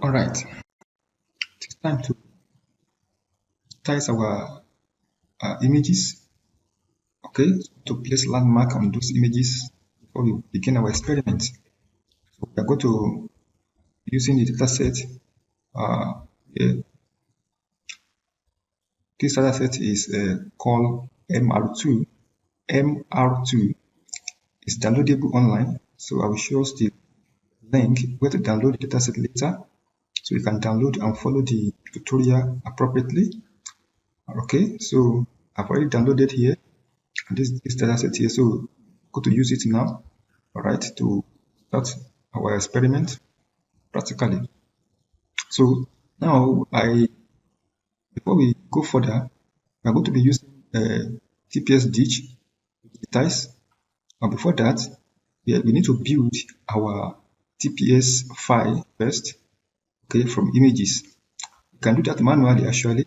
All right, it's time to digitize our images. Okay, to place landmark on those images before we begin our experiment. So we are going to using the dataset. Here. This dataset is called MR2. MR2 is downloadable online. So I will show us the link where to download the dataset later. So you can download and follow the tutorial appropriately. Okay, so I've already downloaded here this dataset here. So go to use it now. All right, to start our experiment practically. So now before we go further, we are going to be using TPSDig to digitize. And before that, we need to build our TPS file first, okay, from images. You can do that manually actually,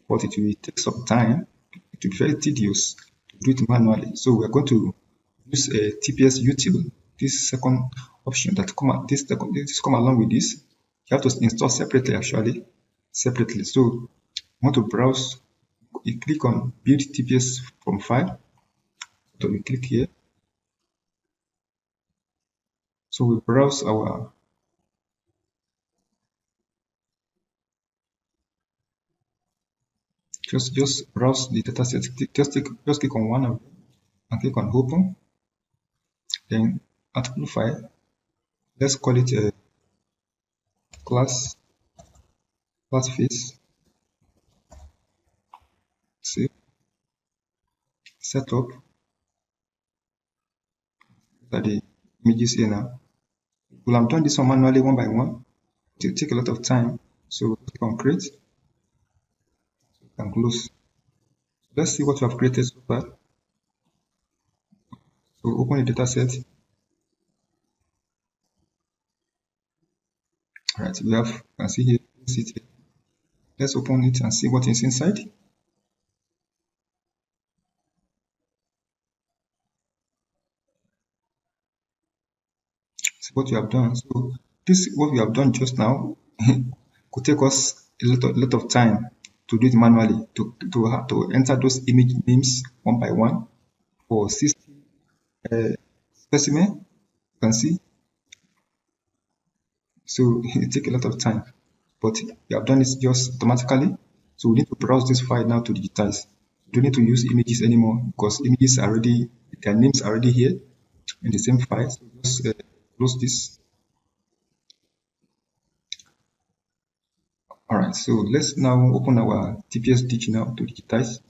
but it will take some time. It will be very tedious to do it manually. So we are going to use a TPS util, this second option that come along with this. You have to install separately actually, separately. So you want to browse, you click on build TPS from file. So we click here. So we browse our just browse the dataset. Just click on one of them and click on open. Then article file. Let's call it a class face. Save. Setup. These are the images here now. Well, I'm doing this one manually one by one. It will take a lot of time. So click on create. And close. Let's see what we have created so far. So open the dataset. All right, we have, you can see here, let's open it and see what is inside. See what we have done. So this, what we have done just now, could take us a lot of time to do it manually, to enter those image names one by one for 60 specimen. You can see. So it takes a lot of time, but we have done it just automatically. So we need to browse this file now to digitize. We don't need to use images anymore because images are already, their names are already here in the same file. So just close this. All right, so let's now open our TPSDig now to digitize.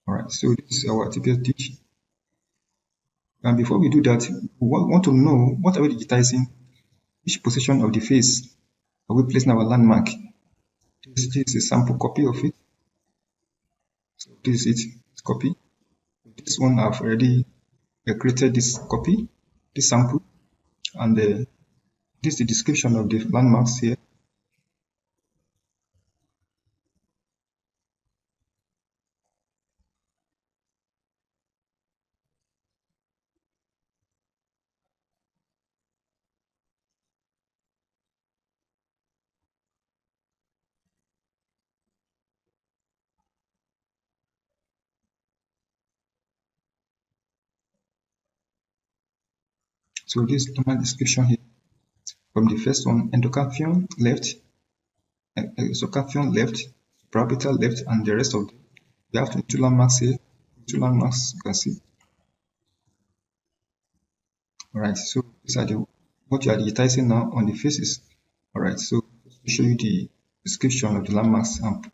All right, so this is our TPSDig. And before we do that, we want to know what are we digitizing, which position of the face are we placing our landmark. This is a sample copy of it. So this is it, it's copy. This one I've already created this copy, this sample, and this is the description of the landmarks here. So this is normal description here. From the first one, endocarpion left, exocarpion left, supraorbital left, and the rest of them. We have 22 landmarks here. 2 landmarks, you can see. All right, so these are what you are digitizing now on the faces. All right, so to show you the description of the landmarks and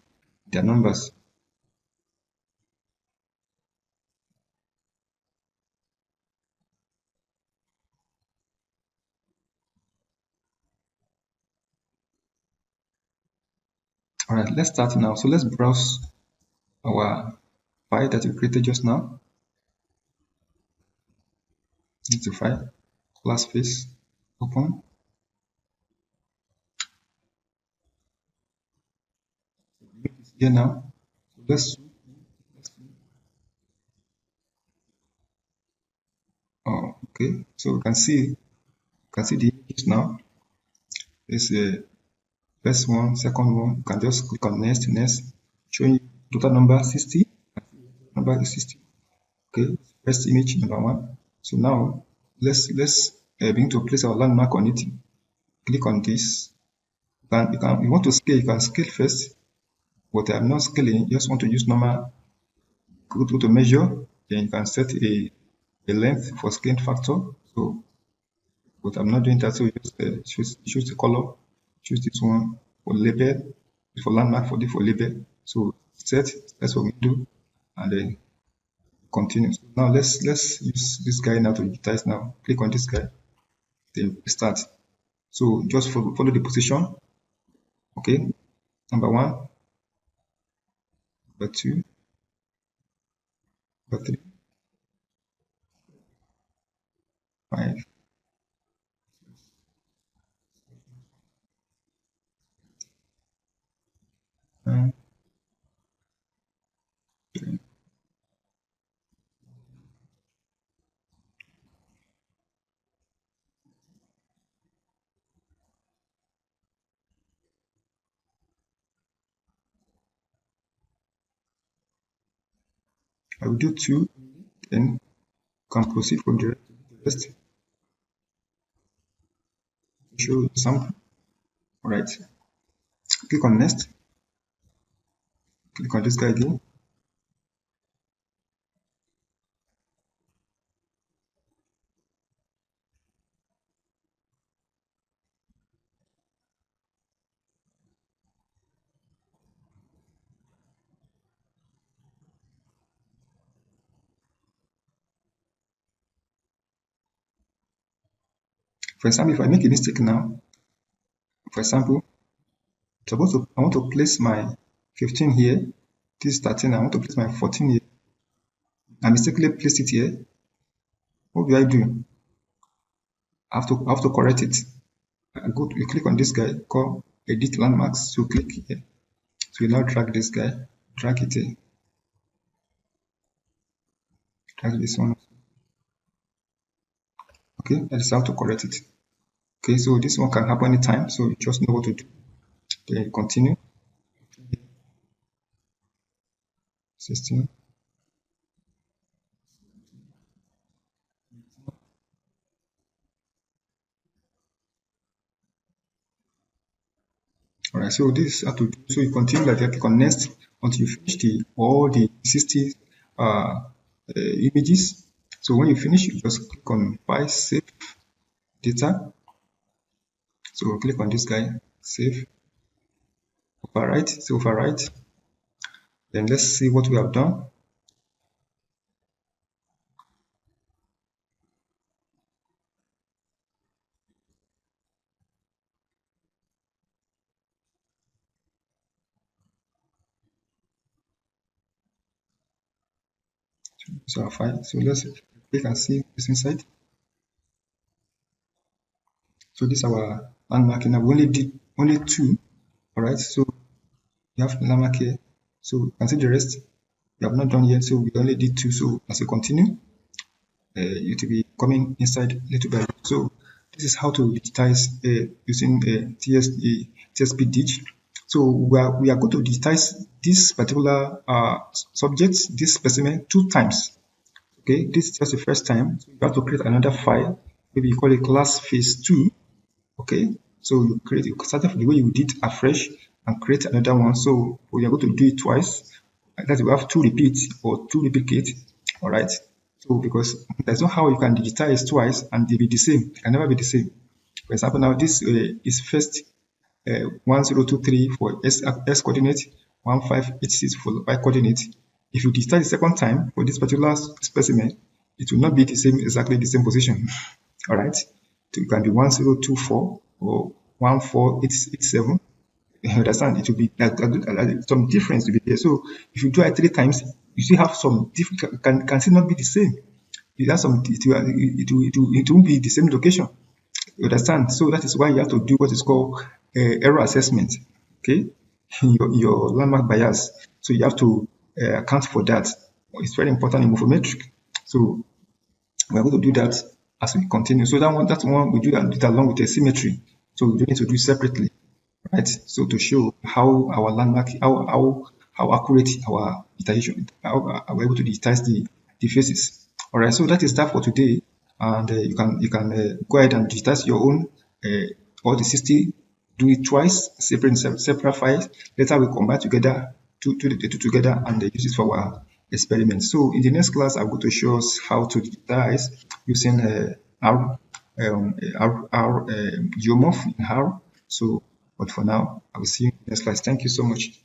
their numbers. All right, let's start now. So let's browse our file that we created just now. It's a file, class face, open. Here now, so let's Okay, so you can see the images now. This first one, second one. You can just click on next, showing you total number 60. Number is 60. Okay, first image number 1. So now let's begin to place our landmark on it. Click on this. You want to scale, you can scale first, but I'm not scaling. You just want to use normal. Go to measure, then you can set a length for scale factor. So, but I'm not doing that. So you just choose the color, choose this one for label, for landmark, for label. So set, that's what we do, and then continue. So now let's use this guy now to digitize now. Click on this guy, then start. So just follow the position. Okay, number 1, number 2, number 3, 5, 9, 10. I will do 2, then can proceed from the rest. Show some. All right. Click on next. Click on this guy again. For example, if I make a mistake now, for example, I want to place my 15 here. This is 13. I want to place my 14 here. I mistakenly placed it here. What do I do? I have to correct it. You click on this guy called Edit Landmarks. So click here. So you now drag this guy, drag it here. Drag this one. Okay, that is how to correct it. Okay, so this one can happen anytime. So you just know what to do. Then continue. 16. All right, so this is how to do. So you continue like that, click on next until you finish all the 60 images. So when you finish, you just click on File, Save Data. So click on this guy, Save, Overwrite. So overwrite. Then let's see what we have done. So our file. So let's click and see this inside. So this is our landmark. Now we only did only 2. All right. So you have landmark here. So you can see the rest. We have not done yet. So we only did 2. So as you continue, it will be coming inside little by little. So this is how to digitize using TPSDig. So we are going to digitize this particular subject, this specimen, 2 times. Okay, this is just the first time. So you have to create another file. Maybe you call it class phase 2. Okay, so you start off the way you did afresh and create another one. So we are going to do it twice. That we have 2 repeats or 2 duplicates. All right. So because there's no how you can digitize twice and they be the same. It can never be the same. For example, now this is first 1023 for S coordinate, 1586 for Y coordinate. If you digitize the second time for this particular specimen, it will not be the same, exactly the same position. All right. So it can be 1024 or 14887. You understand? It will be some difference to be there. So if you do it 3 times, you still have some different, can still not be the same. You have some, it won't be the same location. You understand? So that is why you have to do what is called error assessment. Okay, your landmark bias. So you have to account for that. It's very important in morphometric. So we are going to do that as we continue. So that's one we do it along with a symmetry. So we don't need to do it separately, right? So to show how our landmark, how accurate our digitization, how we're able to digitize the faces. All right. So that is that for today, and you can go ahead and digitize your own all the 60. Do it twice, separate files. Later we combine together the two together and use it for our experiment. So in the next class, I'm going to show us how to digitize using geomorph in R. So, but for now, I will see you in the next class. Thank you so much.